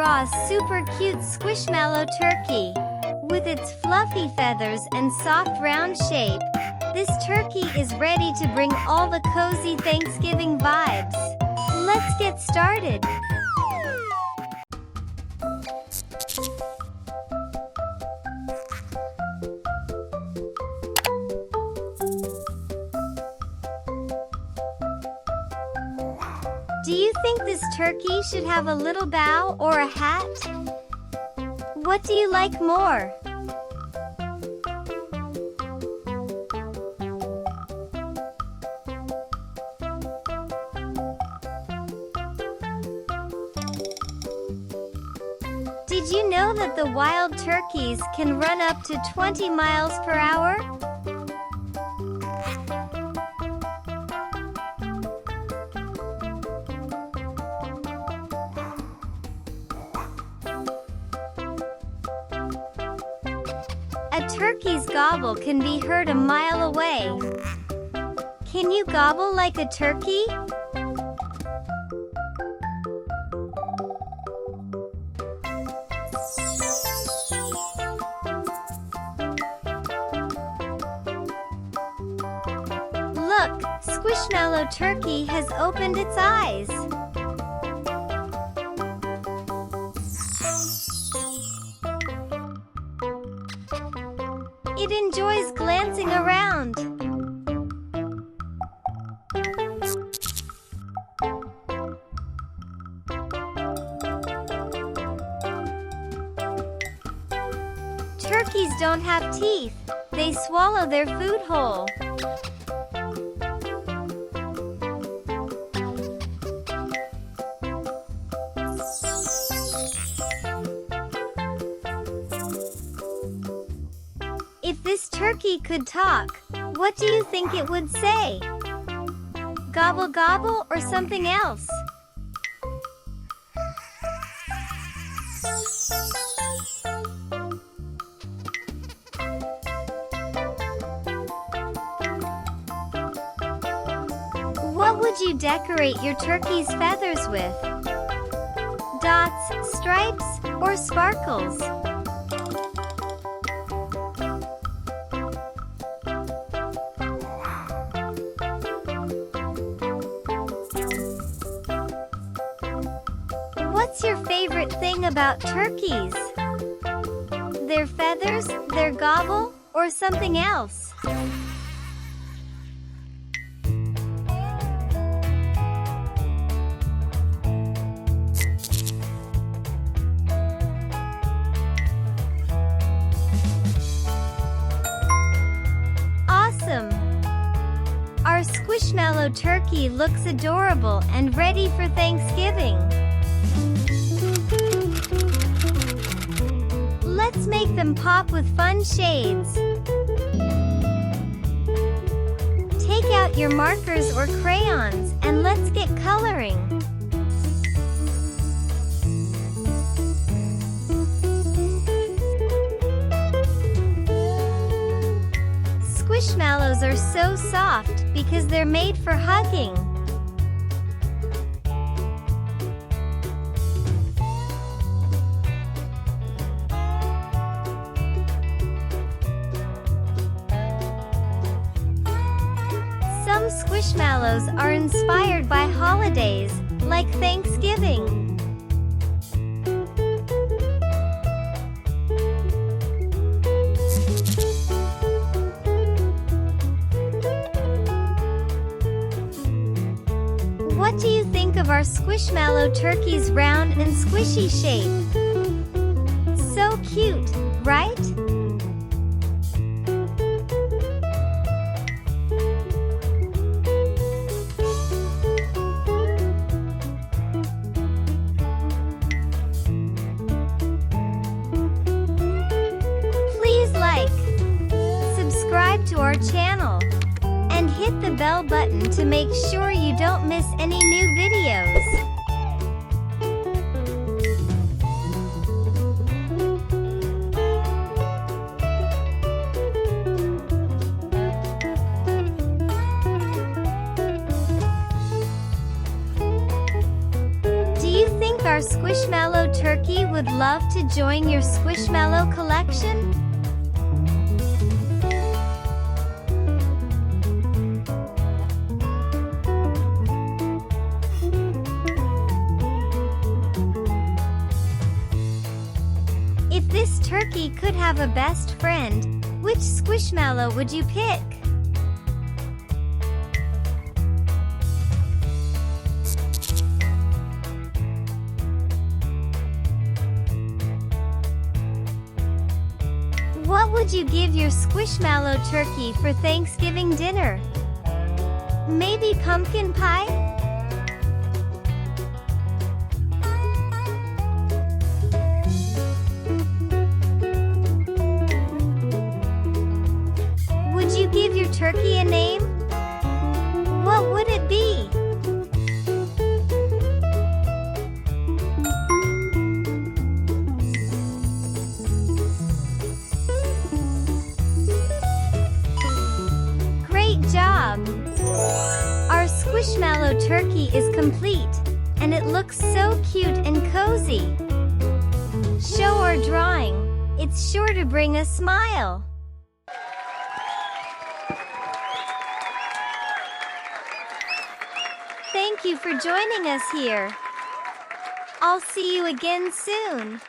draw a super cute Squishmallow turkey. With its fluffy feathers and soft round shape, this turkey is ready to bring all the cozy Thanksgiving vibes. Let's get started! Do you think this turkey should have a little bow or a hat? What do you like more? Did you know that the wild turkeys can run up to 20 miles per hour? A turkey's gobble can be heard a mile away. Can you gobble like a turkey? Look, Squishmallow turkey has opened its eyes. It enjoys glancing around. Turkeys don't have teeth. They swallow their food whole. If this turkey could talk, what do you think it would say? Gobble gobble or something else? What would you decorate your turkey's feathers with? Dots, stripes, or sparkles? What's your favorite thing about turkeys? Their feathers, their gobble, or something else? Awesome! Our Squishmallow turkey looks adorable and ready for Thanksgiving. Let's make them pop with fun shades. Take out your markers or crayons and let's get coloring. Squishmallows are so soft because they're made for hugging. Some Squishmallows are inspired by holidays, like Thanksgiving. What do you think of our Squishmallow turkey's round and squishy shape? So cute, right? Subscribe to our channel and hit the bell button to make sure you don't miss any new videos. Do you think our Squishmallow turkey would love to join your Squishmallow collection? If this turkey could have a best friend, which Squishmallow would you pick? What would you give your Squishmallow turkey for Thanksgiving dinner? Maybe pumpkin pie? Would you give your turkey a name? What would it be? Great job! Our Squishmallow turkey is complete, and it looks so cute and cozy. Show our drawing. It's sure to bring a smile. Thank you for joining us here. I'll see you again soon.